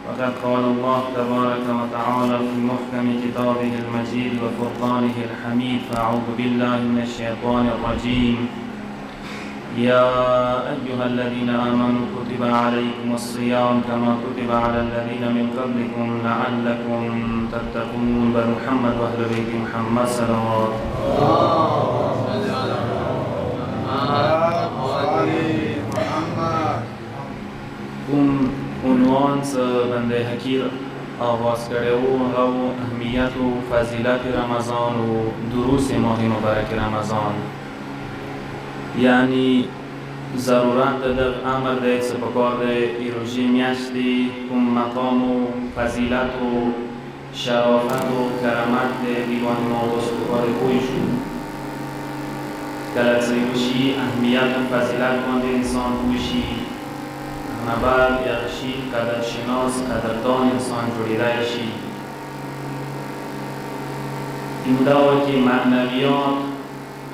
وقد قال الله تبارك وتعالى في محكم كتابه المجيد وفرقانه الحميد فأعوذ بالله من الشيطان الرجيم يا أيها الذين آمنوا كتب عليكم الصيام كما كتب على الذين من قبلكم لعلكم تتقون بمحمد وأهل بيت محمد صلوات عنوان بنده حقیر آغاز کرده و اهمیت و فضیلت رمضان و دروس ماه مبارک رمضان، یعنی ضرورت در امر ده سپکار ده ایروژی میاشتی کم مقام و فضیلت و شرافت و کرامت ده دیوان ما و سپکار کویشون کلت سیوشی اهمیت و فضیلت مانده انسان کوشی بعد یخشی قدر شناس قدردان انسان جوړیدای شي. ایمداوه که معنویات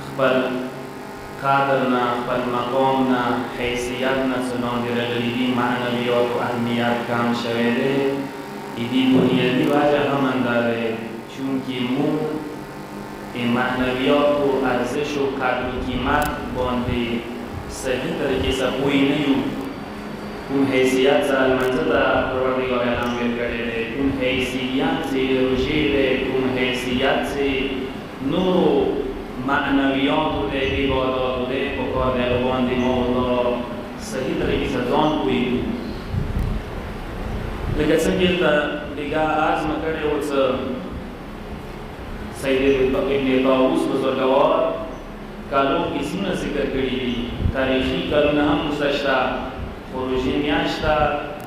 خپل قدر نه خپل مقام نه حیثیت نه څلاندې راغلي دي، معنویات و اهمیت کم شوی دی. ایدی بنیادی وجه هم همدا دی چونکه مو این معنویات و ارزش و قدر و قیمت باندې صحیح طریقې سره پوه نه یو. اون حیثیت سره المنزه دا پروردگار اعلام کرده ده، اون حیثیت سے روشی ده، اون حیثیت سے نور معنویات ده، عبادات ده پکار ده روان دی مولا صحیح طریقی سزان کوئی لیکن سنگیل تا دیگه عرض مکرده و سید ابن طاووس بزرگوار کالو اسمونه ذکر کردی دی، تاریخی کالونه هم گذشته خروجی میاشتا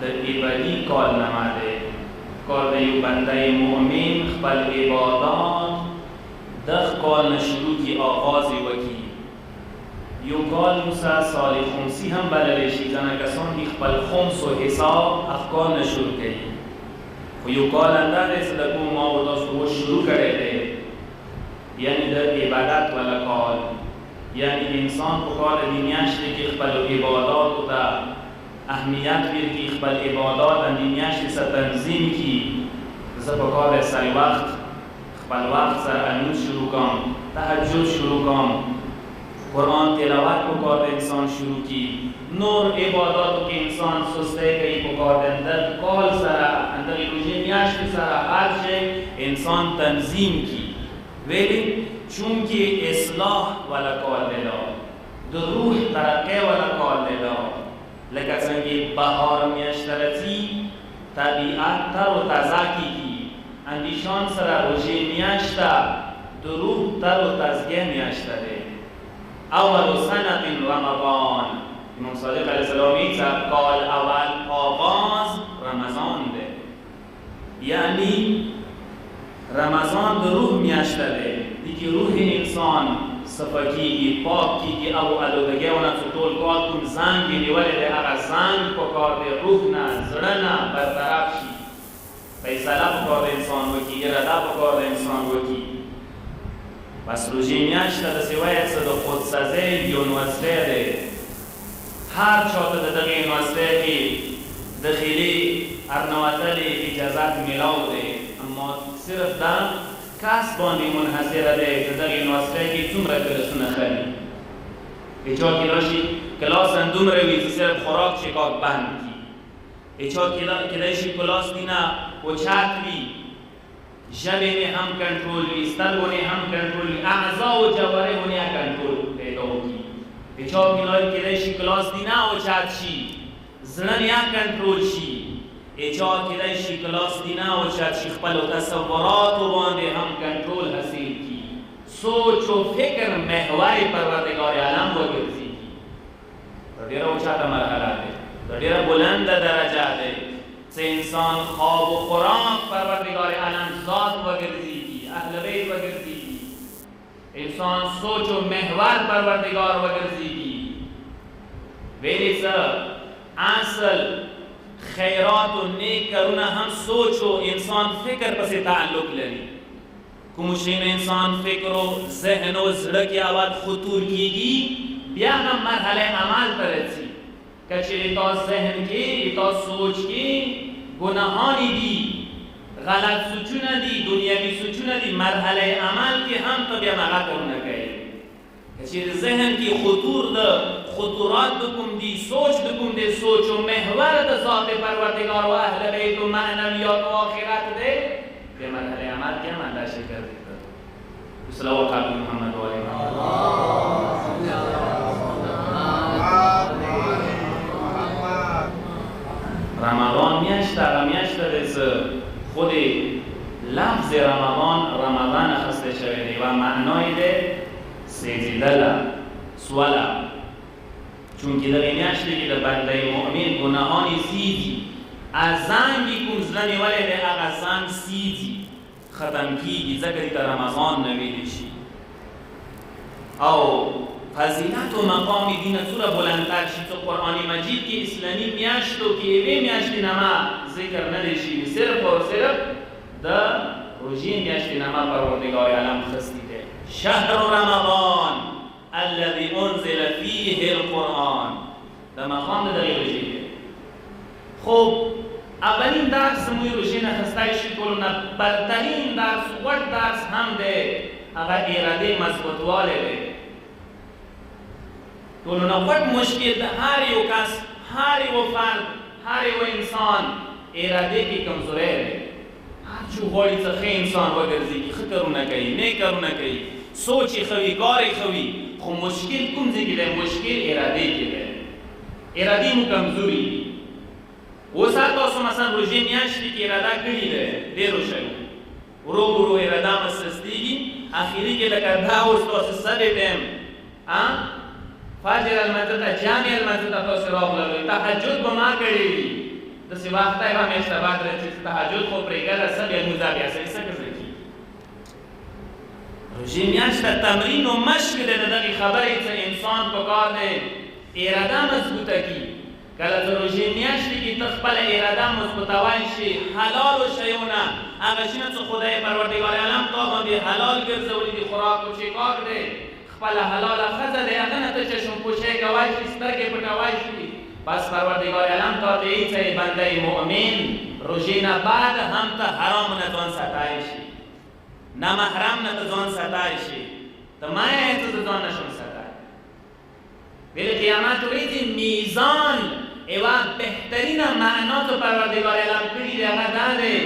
در ایبالی کال نماده کال دیو بنده مؤمن خپل عبادات دخ کال نشروع کی آغازی وکی یو کال موسا سال خمسی هم بللشی زنه کسان که خپل خمس و حساب افکار نشروع کردی و یو کال اندر اسلکو ما و داست رو شروع کرده یعنی در عبادت ولا کال یعنی انسان کو کال دینیاشتی که خپل عبادات و دا اهمیت بیر که خپل عبادات اندینیاشتی سر تنظیم کی زبکار سر وقت خپل وقت سر انوز شروع کام تحجد شروع کام قرآن تلاوت بکار انسان شروع کی نور عبادات که انسان سسته که بکار اندر کال سر اندر روژه میاشتی سر هر شی انسان تنظیم کی ولی چونکه اصلاح ولا کال دلا در روح ترقه ولا کال دلا لکه څنګه بهار میاشترتی طبیعت تر و تازه کیږي اندیشان سره روژه میاشته د روح تر و تازه میاشته ده. اول سنه رمضان امام صادق علیه السلام قال اول آغاز رمضان ده، یعنی رمضان د روح میاشته ده دیگه روح انسان صفاکی پاک کی او الودگی و نفس طول کار کن زنگ نیوله ده اگر زنگ پکار ده روح نه زړه نه برطرف شي فیصله پکار ده انسان وکی اراده پکار ده انسان وکی بس روژه میاشته ده سوایت سه ده خودسازی یونورسیته ده هر چاته ده دقیق یونورسیته که دخیلی ارنواتل اجازت ملاو ده اما صرف ده کس باندې منحصره ده که در یونورسیته کې څومره کلاسونه خري اچا کلاشي کلاس دومره وي چې صرف خوراک شکاک بند کی اچا کدای شي کلاس دینه اوچت وي ژبې نه هم کنټرول وي سترګو نه هم کنټرول وي اعضا و جوارح نه کنټرول پیدا وکړي اچا کدای شي کلاس دینه اوچت شي زړه نه کنټرول شي اچا کدای شي کلاس دینه او چت شي خپل تصورات باندې هم کنټرول حاصل کی سوچ و فکر محور پروردگار عالم وګرځي ډیره اوچته مرحله ده ډیره بلند درجه ده چې انسان خواب و خوراک پروردگار عالم ذات وګرځي اهل بیت وګرځي انسان سوچ و محور پروردگار وګرځي ویلی سره اصل خیرات و نیک کارونه هم سوچ و انسان فکر پس تعلق لري کومشین انسان فکر و ذهن و زړه کې اول خطور کیږي بیا هم مرحله عمل ته رسي کچې تا ذهن کې تا سوچ کې گناهانی دی، غلط سوچونه دی، دنیاوی سوچونه دی، مرحله عمل که هم تو بیا مغا کرونه کهی کچیر ذهن کی خطورات دکم دی، سوچ دکم دی، سوچ و محور دا ذات پروردگار و اهل بیت و معنویات و آخرت دی بیا مرحله عمل که هم انداشته کردی صلوات علی محمد و علی رمضان میاشت از خود لفظ رمضان خسته شده و معنای ده سجده سوالا چون که در میاشتی که در بنده مؤمن گناهانی سیدی از زنگی کم زنی ولی ده اغا زنگ سیدی ختم کیگی ذکری در رمضان نویدشی او فضیلت و مقام دین سوره بلندتر شید تو قرآن مجید که اسلامی میاشتو که ایوه میاشتی نما ذکر ندشی صرف و صرف در روژی میاشتی نما پروردگار عالم خستیده شهر رمضان الذي انزل فيه القرآن در مقام در روژیه خب اولین درس موی روژی نخستای شید کلونا برترین درس وقت درس هم ده اگر ایراده مضبوطواله ده کلونا وقت مشکل ده هر یو کس هر یو فرد هر یو انسان ایراده کی کمزوره ده هر چو غوری چه انسان وگرزی که خی کرو نکهی نه کرو نکهی سوچی خوی کاری خوی خو مشکل کم زی ده مشکل ایراده کی ده ایراده مو کمزوری وسا تاسو مثلا روژه میاشتی که اراده کړی ده ډیرو شوی ورو اراده مسستیږي اخیری کې لکه دا اوس تاسو سره دیم فجر المنزل ته جامع المنزل ته تاسو راغلل تهجد به ما کړی د سی وخت ته هم استفاده راځي تهجد خو پرېګر سره به مزابي اساسي څه کوي روژه میاشت تمرین و مشق ده دغه خبرې چې انسان په کار ده اراده مضبوطه کی کله چې روژه میاشتې کې ته خپله اراده مثبتولی شي حلالو شیونه هغه شیونه چې خدای پروردګار عالم تا باندې حلال ګرځولي دي خوراک و چکاک دی خپله حلاله ښځه دی هغه نه ته چشمپوشۍ کولی شي سترګې پټولی شي پس پروردګار عالم تا ته ای چې بنده مؤمن روژې نه بعد هم ته حرام نه ځان ساتلی شي نامحرم نه ته ځان ساتلی شي ته ما یې ته د ځان نشم ساتلی ویل قیامت ورځې میزان ایوه بهترین معنات پروردگار اعلام کړي دی هغه دا دی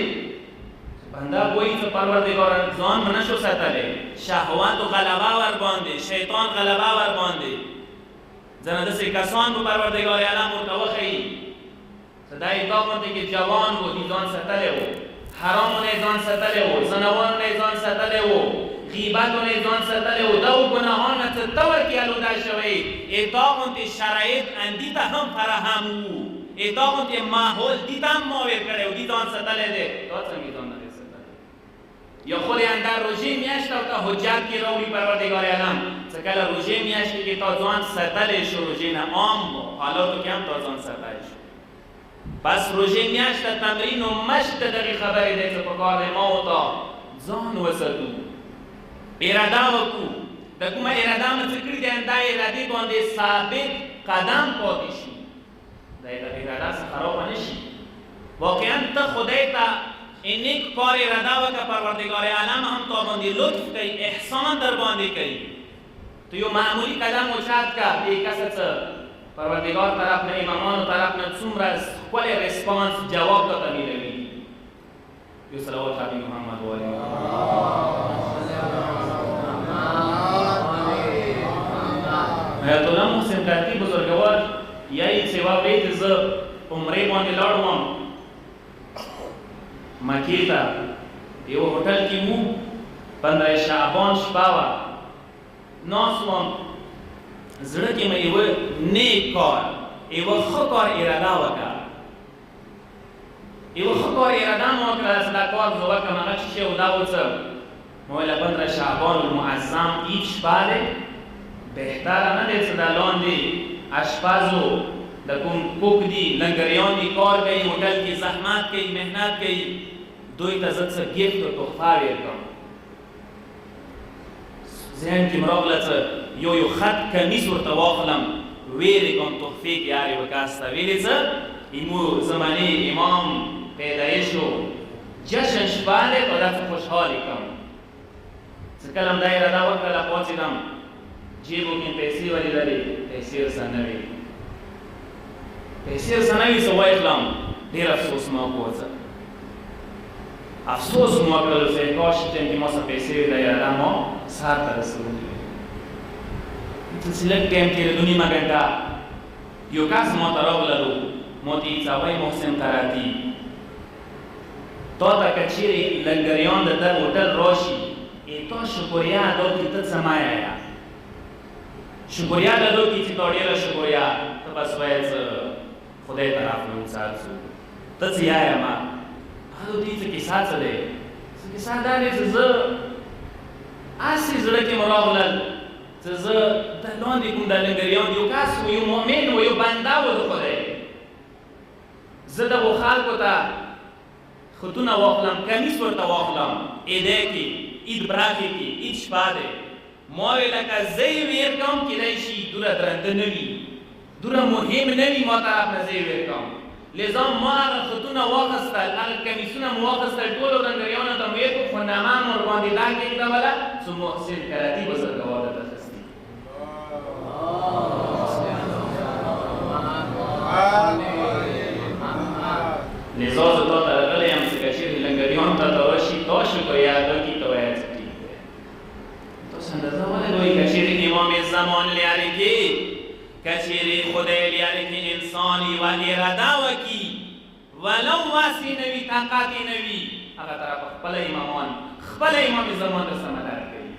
بنده وایي چې پروردگار ځان به نشو ساتلی شهوت و غلبه ور باندې شیطان غلبه ور باندې ځنه داسې کسان به پروردگار اعلام ورته وښیي چې دا یې دا باندې کې جوان و دي ځان ساتلی و حرامونه یې ځان ساتلی و زنوارونه یې ځان ساتلی و غیبتونه یې ځان ساتلی و دا ګناهانه څه طور کې الوده شوی دا غوندې شرایط اندي ته هم فراهم وو دا غوندې ماحول دي ته هم ماور کړی و دي ځان ساتلی دی دا څنګه ځان نه دی ساتلی یا خود اندر روژې میاشت او ته حجت کې راوړي پروردګار عالم چې کله روژې میاشتې کې تا ځان ساتلی شو روژې نه عام حالاتو کې هم تا ځان ساتلی شو پس روژې میاشت تمرین و مشق دغې خبرې دی چې په کار دی ما و تا ځان وساتو اراده وکړو د کومه اراده مو چې کړې ده دا ارادې باندې ثابت قدم پاتې شي دا اراده څخه خراب نه شي واقعا ته خدای ته نیک کار اراده وکړه پروردګار عالم هم تا باندې لطف کوي احسان در باندې کوي تو یو معمولی قدم اوچت کړه دې کسه څه پروردګار طرف نه امامانو طرف نه څومره ښکلی ریسپانس جواب ته میلوي یو صلوات علی محمد و علی حیات الله محسن قرطی بزرگوار یای سیوا بیت ز عمره باندې لاړم مکی ته یو هوټل کې مو 15 شعبان شپه وه ناست وم زړه کې مې یوه نیک کار یوه ښه کار اراده وکړه یوه ښه کار اراده مې وکړه چې دا کار زه وکړم هغه چې شی و دا و څه مې ویله 15 شعبان المعظم هیڅ شپه دی بهتره نه دی چې دا لاندې اشپزو د کوم کوک دي لنګریان دي کار کوي هوټل کې زحمت کوي محنت کوي دوی ته زه څه ګفت و تحفه ورکړم ذهن کې مې راغله چې یو خط کمیس ورته واخلم ویې کوم تحفې کې هر یوه کس ته ویلې څه ایمو زمانې امام شپه دی په داسې خوشحالي کوم چې کله هم دا اراده وکړله پاڅېدم جیبو کې پیسې ولې لرې پیسې ورسره نه وي پیسې ورسره نه وي څه واخلم ډېر افسوس ما وکړ افسوس مو وکړل چې کاش چې ما سره پیسې وي دا اراده ما سهار ته رسولې وي چې لږ ټایم تېرېدو نیمه ګنټه یو کس ما ته راغللو ما ته یې څاوی محسن قراتي تا ته که چیرې لنګریان د ده هوټل راشي تا شکریا ادا کړي ته څه مه یایه شکریا ادا کړي چې تا ډېره شکریا ته بس وایې څه خدای طرف نه مثال څه ته څه یایه ما هغه دوی څه کیسه څه دی څه کیسه دا دی چې زه هسې زړه کې مو راغلل چې زه د لاندې کوم د لنګریان یو کس و یو مؤمن و یو بنده و د خدای زه دغو خلکو ته خطونه واخلم کمیس ورته واخلم ایده کې اید براخې کې اید شپه دی ما وی لکه زه یې ویر کوم کیدای شي دوره درنده نه وي دوره مهم نه وي ما طرف نه زه یې ویر کوم لذا ما هغه خطونه واخیستل هغه کمیسونه مو واخیستل ټولو رنګریانو ته مو یې کړو خو نامه مو ورباندې دا کېږدوله څو محسن قراتي بزرګوار ته اخیستي لذا زه تا ته راغلی یم چې که چېرې لنګریانو ته ته راشي تا شکریا ادا کړي ته وایه څه ټیک دی تاسو اندازه ولګوئ که چېرې امام زمان لیارې کې که چېرې خدای لیارې کې انسان یوه اراده وکړي ولو واسې نه وي طاقت یې نه وي هغه طرفه خپله امامان خپله امام زمان درسره مدد کوي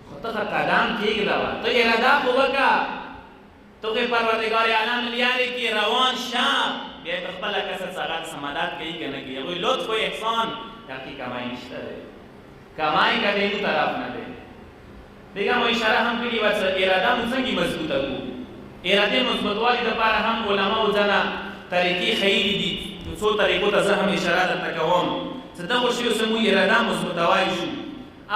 خو ته قدم کېږدوه ته اراده خو وکړه ته خو پروردګار عالم لیارې کې روان شه بیا ته خپله کسه څه هغه مدد کوي که نه کوي هغوی لطف و احسان دقیق کمای نشته دی کمای که د یو طرف نه دی دیگه مو اشاره هم کړي وه چې اراده مو څنګه مضبوطه کړو ارادې مضبوطوالي دپاره هم علماو ځنه طریقې ښیلي دي څو طریقو ته زه هم اشاره درته کوم چې دغو شیو څه مو اراده مضبوطولی شو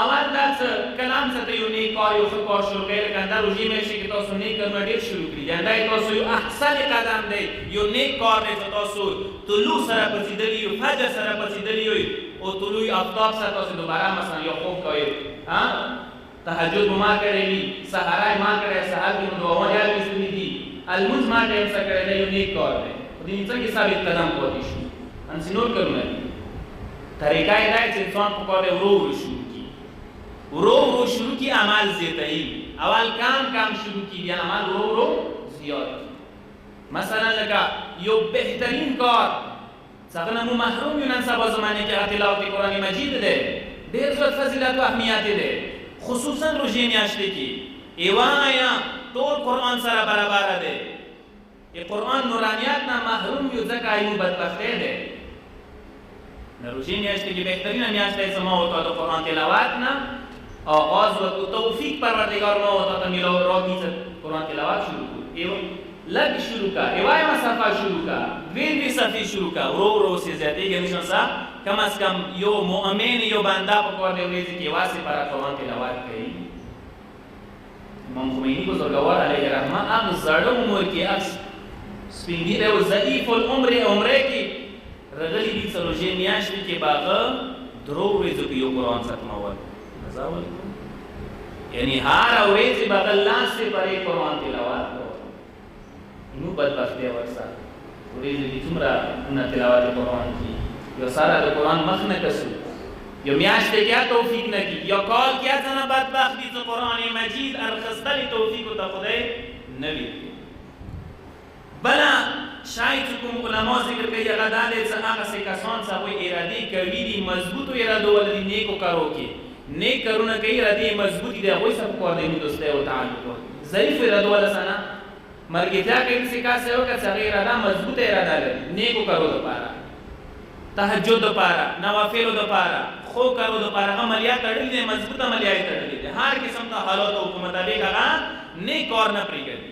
اول دا څه کلام څه ته یو نیک کار یو ښه کار شروع کوئ لکه دا روژې میاشتې کې تاسو نیک کارونه ډېر شروع کړي یعنې دا تاسو یو احسن قدم دی یو نیک کار دی چې تاسو طلوع سره پڅېدلي یو فجر سره پڅېدلي یو او طلوع آفتاب سره تاسو دوباره مثلا یو خوب کوئ تهجد ما کړی وي سهارای ما کړی سهار کې مو دعاونه یاد ایستلي دي المونځ ما ټایم څه کړی دی یو نیک کار دی خو دې څنګه ثابت قدم پاتې شو همسې نور کارونه دي طریقه یې دا چې انسان پکار دی ورو ورو شروع کړي ورو ورو شروع کړي عمل زیاتوي اول کم کم شروع کړي بیا عمل ورو ورو زیات کړي مثلا لکه یو بهترین کار څنګه مو محروم یو نن سبا زمانه کې تلاوت قرآن مجید دی ډېر زیات فضیلت او اهمیت دی خصوصا روژې میاشتې کې ایوایا ټول قرآن سره برابر دی قرآن نورانیات نه محروم یو ځکه یو بدبختۍ دی د روژې میاشتې کې بهترینه میاشت دی چې ما ورته د قرآن تلاوت نه آغاز وکړو توفیق پروردګار ما ورته ته میله راکړي چې قرآن تلاوت شروع کړو لږ شروع کړه ایوایم صفحه شروع کړه دوې صفحې شروع کړه ورو ورو سې زیاتېږي نشان څه کم از کم یو مؤمن یو بنده په کار دی ورځې کې یوازې پر قرآن تلاوت کوي امام خمیني بزرګوار علیه رحمه هغه زړه عمر کې سپین ږیری او ضعیف العمر عمره کې راغلي دي چې روژې میاشتې کې به هغه درو ورځو کې یو قرآن ختمول یعنی هره ورځ به هغه لاندې پرې قرآن تلاوت کول نو بدبختي ورسره ورځې کې څومره تلاوت قرآن کې یو ساره د قرآن مخ نه کسو یو میاشت کیا توفیق نه کی یا کال کیا څنګه بدبختی چې قرآن مجید ارخصتلی توفیق ته خدای نه وی بلا شاید کوم علما ذکر کوي هغه دا دي چې هغه څه کسان چې وایي اراده کوي دي مضبوط اراده ولري نیکو کارو کې نیک کارونه کوي اراده مضبوطی دی وایي سب کو دی دوسته او تعلق ضعیف اراده ولا سنا مرګتیا کوي چې کاسه او کڅه اراده مضبوط اراده لري نیکو کارو لپاره تهجد لپاره نوافل لپاره خو کارو لپاره عملیات تړلې دي مضبوط عملیات تړلې دي هر قسم ته حالات او مطابق هغه نیک کار نه پریږدي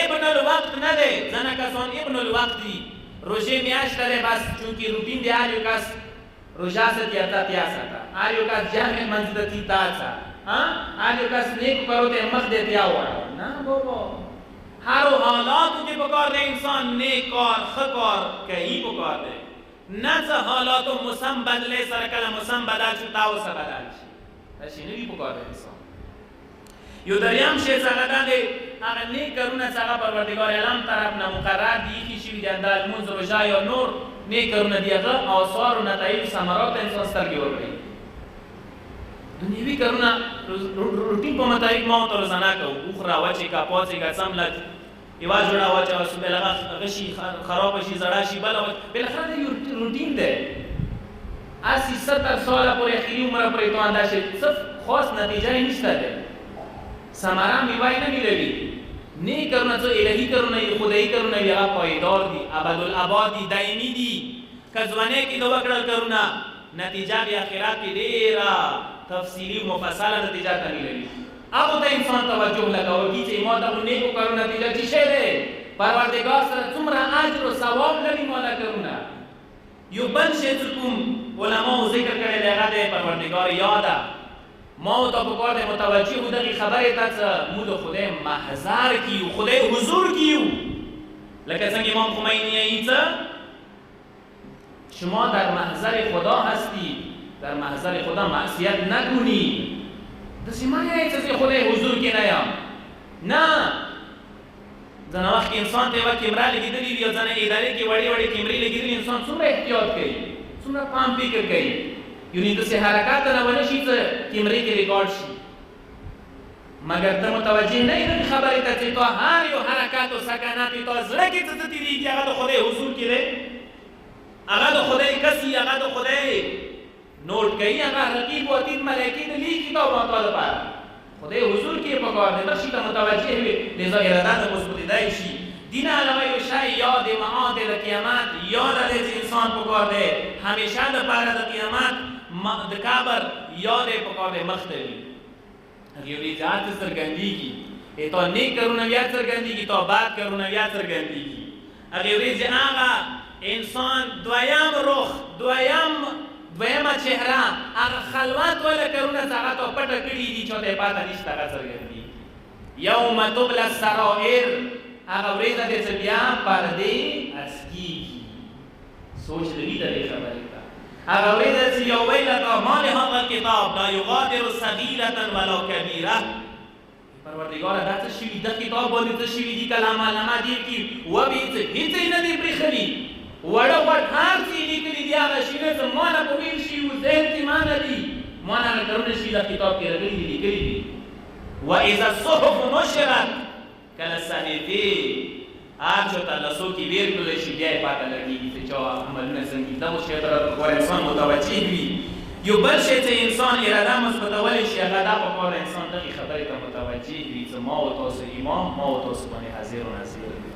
ابن الوقت نه دی ځنه کسان ابن الوقت دي روژې میاشت لري بس چونکی روټین دی هر یو کس روژه ستیاتا تیاساتا هر یو کس جامع منزلتی تاسا هر یو کس نیک کارو ته مخ دی تیا وړه نه بابا هر حالات کې پکار دی انسان نیک کار ښه کار کوي پکار دی نه څه حالاتو موسم بدلی سره کله موسم بدل شو تا اوسه بدل شي دا شي نه وي پکار د انسان. یو دریم شی څنګه دا دی هغه نیک کارونه څنګه پروردګار عالم طرف نه مقرر دي ایښي شوي دي اندر لمونځ روژه یا نور نیک کارونه دي هغه آثار و نتایج ثمرات انسان سترګې ورکوي. دنیوي کارونه روټین په مطابق ما ورته روزانه کوو وخوره وچېږه پاڅېږه څمله یوه جوړه واچوه بل هغه شي خرابه شي زړه شي بله بالاخره دا یو روټین دی. هسې 70 ساله پورې اخري عمره پورې تو اندازه څه خاص نتیجه یې نشته دی ثمره میوه یې نه میلوي. نیک کارونه څه الهي کارونه دي خدایي کارونه دي هغه پایدار دي ابدالاباد دي دایمي دي. که ځوانۍ کې د وکړل کارونه نتیجه بیا آخرت کې ډېره تفصیلي و مفصله نتیجه ته میلوي. هغو ته انسان توجه لګوي چې ما دغو نیکو کارو نتیجه څه شی دی پروردګار سره څومره اجر و ثواب لري ما دا کارونه. یو بل شی چې کوم علماو ذکر کړی دی هغه دی پروردګار یاده ما ورته پکار دی متوجه و دغې خبرې ته چې موږ د خدای محضر کې یو خدای حضور کې یو لکه څنګه امام خمینی یې څه شما در محضر خدا هستی در محضر خدا معصیت نکنی داسې ما نه چې زه خدای حضور کې نه یم نه. ځنه وخت کې انسان ته یوه کیمره لګېدلې وي او ځنه ادارې کې وړې وړې کیمرې لګېدلې انسان څومره احتیاط کوي څومره پام فکر کوي یعنې داسې حرکات نه ونه شي چې کیمرې کې ریکارډ شي مګر ته متوجه نه یې دغې خبرې ته چې تا هر یو حرکات و سکنات تا زړه کې څه څه تېرېږي هغه د خدای حضور کې دی هغه د خدای کسي هغه د خدای نوٹ کوي هغه رقیب و عتید ملایکې د لیکي تا ما تا لپاره خدای حضور کې پکار دی دغه شي ته متوجه وي لذا اراده د مثبتېدای شي. دین علاوه یو شی یاد معاد د قیامت یاد دی چې انسان پکار دی همیشه دپاره د قیامت د قبر یاد یې پکار دی مخ ته وي هغې ورځې هلته څرګندېږي تا نیک کارونه بیا څرګندېږي تا بد کارونه بیا څرګندېږي هغې ورځې هغه انسان دویم رخ دویمه چهره هغه خلوت والا کارونه چې هغه تا پټه کړي دي چې ورته یې پاته نشته هغه څرګندېږي. یوم تبلی السرائر هغه ورځ ده چې بیا پردې اسکېږي سوچ لري د دې خبرې ته هغه ورځ ده چې یو ویلته ما لهذا الکتاب لا یغادر صغیرة ولا کبیرة پروردګاره دا څه شوي د کتاب باندې څه شوي دي کله عملنامه دیر کړي وبې هېڅ یې نه دي پرېښلي وړه غټ هر څه یې لیکلي دي هغه شي نه څه ما نه په ویل شي و ذهن کې ما نه دي ما نه هغه کارونه شي د کتاب کې راغلي دي لیکلي دي. واذا الصحف نشرت کله صحیفې هر چا ته لاسو کې ویر کړلی شي بیا یې پاته لګېږي چې چا عملونه څنګه دغو شی ته پکار انسان متوجه وي. یو بل شی چې انسان اراده مثبتولی شي هغه دا پکار انسان دغې خبرې ته متوجه وي چې ما و تاسو امام ما و تاسو باندې حاضر و نظیر دی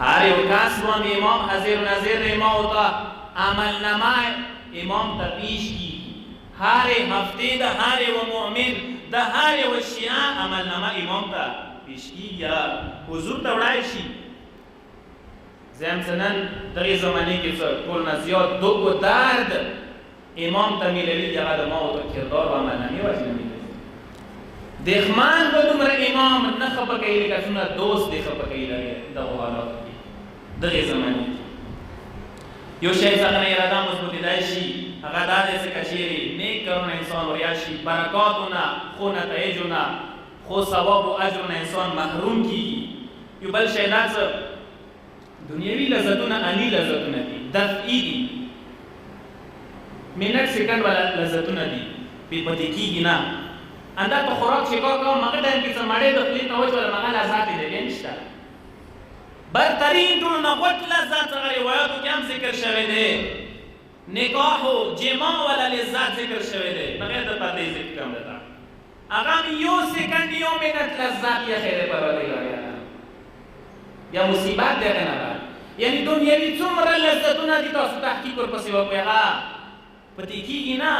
هر یو کس باندې امام حاضر و نظیر دی ما ورته عملنامه امام ته پیش کېږي هر هفتې د هر یوه مؤمن د هر یوه شیعه عملنامه امام ته پیش کېږي یا حضور ته وړای شي. زه هم څه نن دغې زمانې کې ټول نه زیات دغ و درد امام ته میلوي هغه د ما ورته کردار و عملنامې وجې نه میلوي. دښمن به دومره امام نه خفه کوي لکه څومره دوست دې خفه کوي دغو حالاتو کې دغې زمانې کې. یو شی څخه نه اراده مثبتېدای شي هغه دا دی چې که چیرې نیک کارونه انسان وریا شي برکاتونه خو نتایجونه خو ثواب و اجرونه انسان محروم کېږي. یو بل شی دا څه دنیوي لذتونه اني لذتونه دي دفعي دي منټ سکند والا لذتونه دي بې پاتې کېږي نه اندا په خوراک شکار کوم هغه ټایم کې څه مړۍ د خولې ته وچوله هغه لذات دی بیا نشته. بدترین ټولو نه غوټ لذت هغه روایاتو کې هم ذکر شوی دی نکاح و جماع والا لذت ذکر شوی دی بغیر د پردې ذکر کوم دی هغه هم یو سکند یو منټ لذت یا خیر پروردګار یا مصیبت دی هغه نه بعد یعنې دنیوي څومره لذتونه دي تاسو تحقیق ورپسې وکړئ هغه پاتې کېږي نه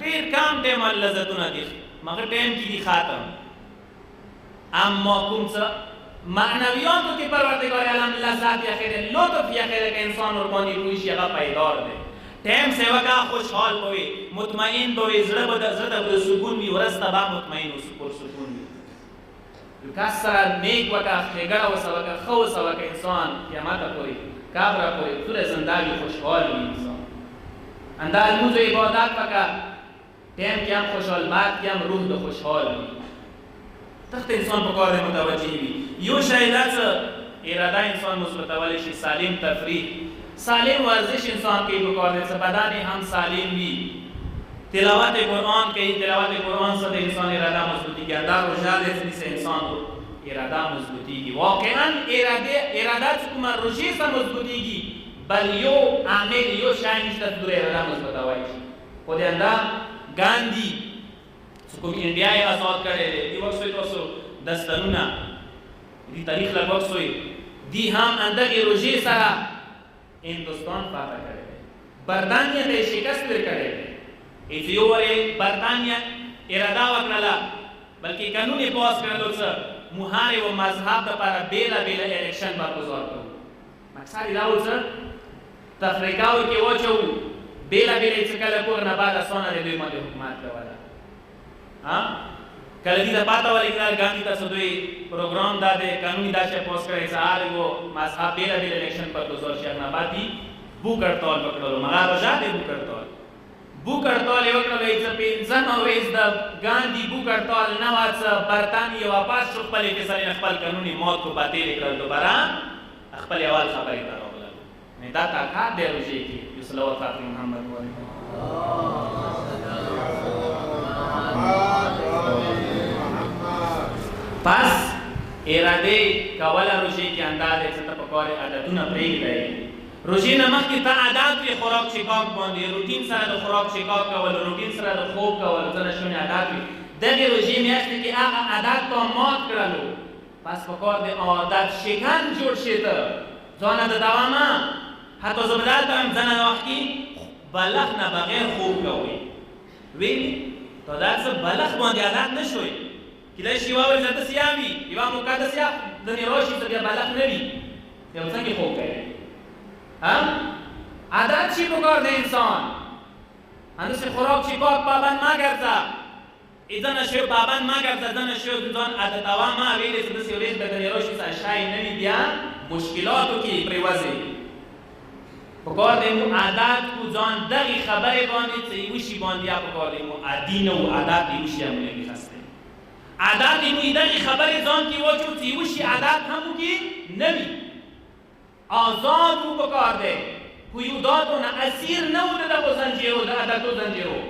ډېر کم ټایم لذتونه دي مگر ټایم کې دي ختم. اما کوم څه معنویاتو کې پروردګار عالم لذت یا خیر لطف یا خیر که انسان ورباندې روی شي هغه پایدار دی ټایم سې وکړه خوشحال به وي مطمئن به وي زړه به د سکون وي ورځ ته به مطمئن و پرسکون وي. یو کس سره نیک وکړه ښېګړه ورسره وکړه ښه ورسره وکړه انسان قیامته پورې کابرا پوری طور زندگی خوشحال وی انسان اندال موز و عبادت پکا تیم کیم خوشحال بعد کیم روح ده خوشحال وی تخت انسان پکار ده متوجه وی یو شایدت اراده انسان مثبت ولشی سالم تفریح سالم ورزش انسان کی پکار ده بدن هم سالم وی تلاوت قرآن کی تلاوت قرآن سے انسان اراده مضبوطی کی اندر روزہ دے سے انسان کو اراده مضبوطی کی واقعا اراده کو من روزی سے مضبوطی کی بل یو عامل یو شاینش دور اراده مضبوط وای خود اندر گاندھی سکو انڈیا آزاد کرے دی وقت سوی تو دستانونا دی تاریخ لگ وقت سوی دی ہم اندر روزی سرا ہندوستان فتح کرے برطانیہ تے شکست کرے ایتیوری برطانیہ اراده وکړه بلکې قانون یې پاس کړل چې مهار او مذهب لپاره بیل بیل الیکشن برگزار کړو مقصد دا و چې افریقا کې وچو بیل بیل چې کله کور نه بعد اسونه د دوی باندې حکومت کوله ها کله دې پاتا ولې کړه ګاندھی تاسو دوی پروګرام دا د قانوني داشه پاس کړی چې هر یو مذهب بیل بیل الیکشن برگزار شي نه بعدي بو کړتال پکړلو مګر راځه دې بو کړتال بو کړتال یو کړل چې پینځن او وېز د ګاندھی بو کړتال نه واڅ برطانیې واپس شو خپل کې سره خپل قانوني موت کو باطل کړل دوباره خپل اول خبرې ته راغله نه دا تا کا دی روزي کې صلوات الله محمد پس اراده کوله روزي کې اندازې څه په کار عادتونه پرېږدي روزی نمک کی تا عادت وی خوراک چکاک باندی روتین سره د خوراک چکاک کول روتین سره د خوب کول زنه شونه عادت وی دغه روزی میاشتې کې هغه عادت تا مات کړلو پس په کار د عادت شکن جوړ شته ځان د دوامه حتی زبدال ته زنه وخت کې بلغ نه بغیر خوب کوي وی ته دا څه بلغ باندې عادت نشوي کله شی واور زته سیامي یو مقدس یا د نیروشي ته بلغ نه وي یو څنګه خوب کوي عادت چی بکار ده انسان هنوز خوراک چی پاک پابند ما گرزه ایزن شو پابند ما گرزه زن شو دوزان عادت آوام ما ویلی سدسی ولیز بدن یروشی سا شای نمی بیا مشکلاتو کی پریوزی بکار ده مو عادت کو زان دقی خبر باندی چیوشی باندی ها بکار ده مو عدین و عادت ایوشی همونه میخسته عادت ایمو دقی خبر زان کی وچو چیوشی عادت همو کی نمی آزاد رو بکار ده قیوداتو نه اسیر نبوده ده زنجیرو ده عددو زنجیرو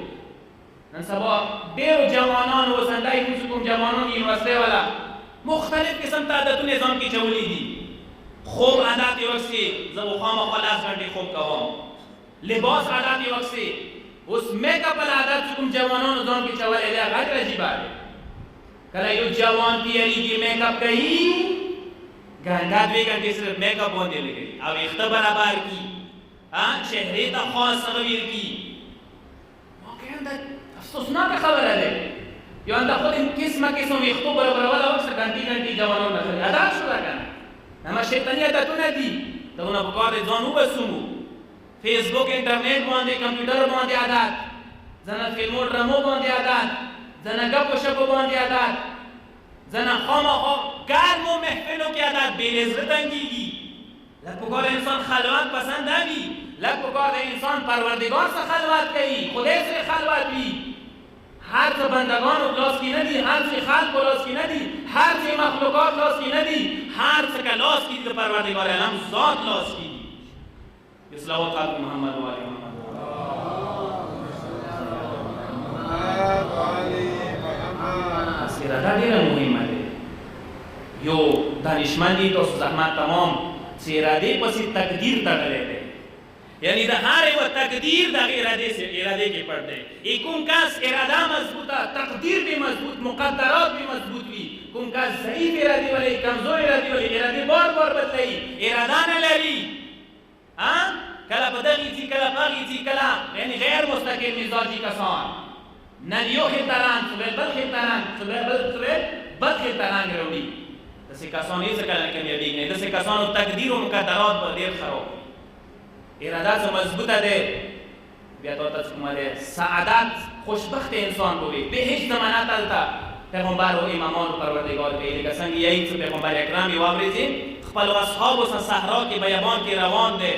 نن سبا دیرو جوانان و سندهی موسیقوم جوانان یونیورسیته والا مختلف قسم تا عددو نظام کی چولی دی خوب عدد وقتی زبو خام خلاص گھنٹی خوب کوام لباس عدد وقتی اس میک اپ عدد سکم جوانان نظام کی چولی ده غیر عجیب آده کلا یو جوان پیاری کی میک اپ کهی گندات وی گندی صرف میک اپ باندې لګي او اخته برابر کی چهره ته خاص تغییر کی واقعا دا افسوسناک خبره ده یو انده خود قسمه اخته برابر ولا وقت گندی جوانان نخری ادا شو کنه اما شیطانیت تو ندی ته اون بکار ځانو بسمو فیسبوک انټرنیټ باندې کمپیوټر باندې عادت زنه فلمو ډرامو باندې عادت زنه گپ و شپ باندې عادت زنه خامخا گرم و محفلو کی عادت بی‌لذت انگیگی لکوکار انسان خلوت پسند نبی لکوکار انسان پروردگار سے خلوت کهی خدا سے خلوت بی هر چه بندگان رو لاس کی ندی هر چه خلق رو لاس کی ندی هر چه مخلوقات لاس کی ندی هر چه که لاس کی که پروردگار علم ذات لاس کی اصلاح قلب محمد و علی محمد سیرتا دیر مهمه ده یو دانشمندی تو زحمت تمام سیراده پسی تقدیر تغلی ده یعنی ده هر و تقدیر ده اراده کے پڑھ دے ایکون کس اراده مضبوطه تقدیر بھی مضبوط مقدرات بھی مضبوط بھی کون کس ضعیف اراده ولی کمزور اراده ولی اراده بار بار بدلی اراده نلری کلا بدغی تھی کلا باغی تھی کلا یعنی غیر مستقل مزاجی کسان نلیو خیلتران صبح بد خیلتران صبح بد خیلتران گروڑی دسے کسان ایسا کلا کمیابی گنے دسے کسان تقدیر و مقدرات با دیر خراب اراده سے مضبوطه ده بیا تو تسکومه ده سعادت خوشبخت انسان بوی به هیچ زمانه تلتا پیغمبر و امامان و پروردگار که ایلی کسان یهی چو پیغمبر اکرامی وابریزی خپل اصحاب سره صحرا کې بیابان کې روان دي.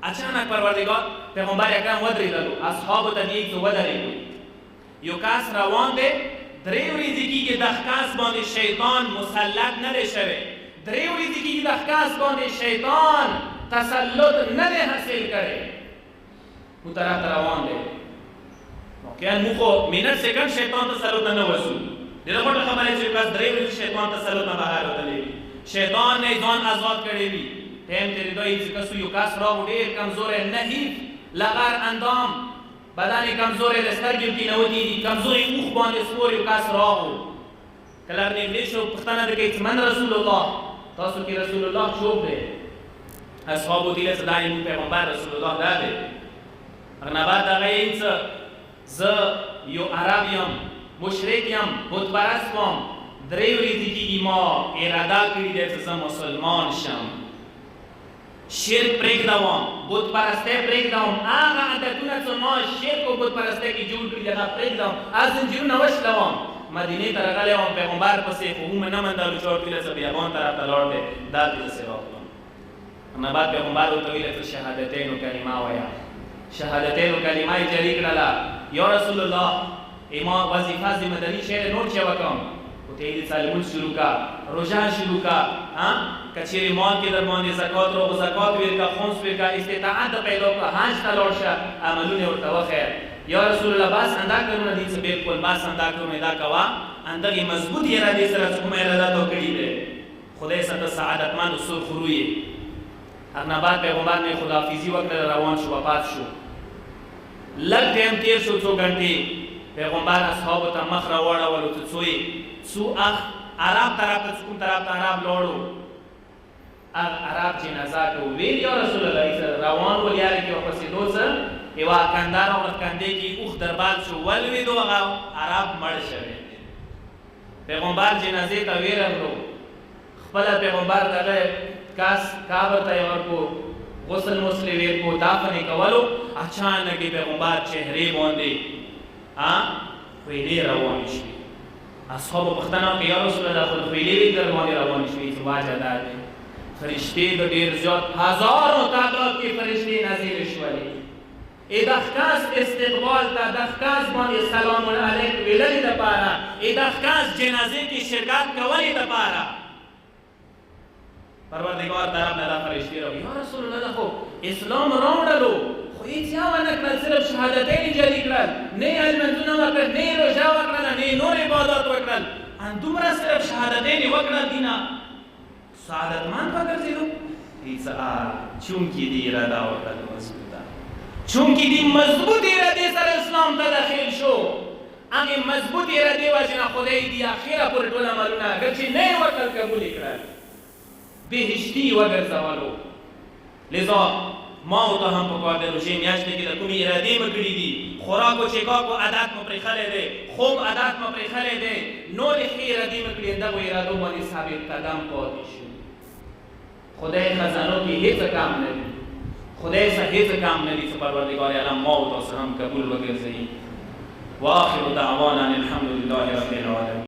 اچانک پروردگار پیغمبر اکرم ودرېدلو، اصحابو ته دیږي ودرېږي. یو کس روان دی، 3 ورځې کېږي دغه کس باندې شیطان مسلط نه دی شوی، 3 ورځې کېږي دغه کس باندې شیطان تسلط نه دی حاصل کړی. مو طرف ته روان دی. واقعا مو خو منټ سیکنډ شیطان تسلط نه وسو. ډېره غټه خبره چې کس 3 ورځې شیطان تسلط نه بهر وتلی وي، شیطان نه ځان آزاد کړی وي. ټیم تېرېدو چې کس یو کس راغو ډېر کمزوری نحیف لغر اندام، بدن کمزوری د سترګې کې نوتې دي، کمزوری اوښ باندې سپور یو کس راغو. کله نږدې شو پوښتنه درې کوي چې من رسول الله، تاسو کې رسول الله څوک دی؟ اصحابو ته یې دا یې پیغمبر رسول الله دا دی. هغه نه بعد هغه یې څه زه یو عرب یم، مشرک یم، بت پرست وم، 3 ورځې کېږي ما اراده کړې ده چې زه مسلمان شم، شرک پرېږدوم، بت پرستۍ پرېږدوم، هغه عادتونه چې ما شرک او بت پرستۍ کې جوړ کړي هغه پرېږدم، هغه زنجیرونه وشلوم. مدینې ته راغلی وم، پیغمبر پسې خو مې نه منډلو چې ورته ویله چې بیابان طرف ته لاړ دی، دلته داسې راغلم. نه بعد پیغمبر ورته ویله چې شهادتینو کلمه وایه. شهادتینو کلمه یې جاري کړله. یا رسول الله ما وظیفه ذمهداري شی نور چې وکړم، ورته یې د لمونځ شروع کړه، روژه شروع کړه، که چېرې مال کې در باندې زکات راغو زکات ورکړه، خمس ورکړه، استطاعت پیدا کړه، حج ته لاړ شه، عملونه ورته وښیه. یا رسول الله بس اندا کارونه دي چې بالکل بس اندا کارونه دا کوه، اندغې مضبوط ارادې سره چې کومه اراده تا کړې دی، خدای سره ته سعادتمند او سرخرو یې. هغه نه بعد پیغمبر مې خداحافظي وکړه، روان شو، وفات شو. لږ ټایم تېر شو، 2 غنټې، پیغمبر اصحابو ته مخ راواړولو چې څو عرب طرف ته کوم طرف ته عرب لاړو، عرب جنازه ته وویل یا رسول الله روان ول یاره کې ورپسې دوڅه یوه کندار او کندې کې اوښ دربال شو، ولوېدو، هغه عرب مړ شوی. پیغمبر جنازې ته ویرغلو، خپله پیغمبر دغه کس قبر ته یې ورکو، غسل مسلې ورکو، دفن یې کولو. اچانک د پیغمبر چهرې باندې خویلې روانې شوې. اصحابو پوښتنه وکړه یا رسول الله خو خویلې در باندې روانې شوې، چې وجه دا دی فرشتې د ډېر زیات هزارو تعداد کې فرشتې نازلې شولې. دغه کس استقبال ته، دغه کس باندې سلام علیک ویللې دپاره، دغه کس جنازې کې شرکت کولې دپاره پروردگار طرف نه دا فرشتې راغلې. یا رسول الله دا خو اسلام راوړلو، خو هېڅ یې ونه کړل، صرف شهادتین یې جاري کړل، نه یې لمونځونه وکړل، نه یې روژه وکړله، نه یې نور عبادات وکړل، دومره صرف شهادتین یې وکړل، دینه سعادتمند وګرځېدو. هېڅ چونکې دې اراده وکړل مضبوطه، چونکې دې مضبوط ارادې سره اسلام ته داخل شو، هغې مضبوط ارادې وجې نه خدای دې اخره پورې ټول عملونه اګر چې نه یې ورکړل قبول یې کړل، بهشتي وګرځولو. لذا ما او ته هم پکار دی روژې میاشتې کې د کومې ارادې مو کړي دي، خوراک و چکاک و عادت مو پرېښلی دی، خوب عادت مو پرېښلی دی، نورې ښې ارادې مو کړي، دغو ارادو باندې ثابت قدم پاتې شو. خدای خزانو کې هیڅ کام نه دي، خدای څخه هیڅ کام نه دي چې پروردګار عالم ما او تاسو هم قبول وګرځوي. واخر دعوانا الحمد لله رب العالمین.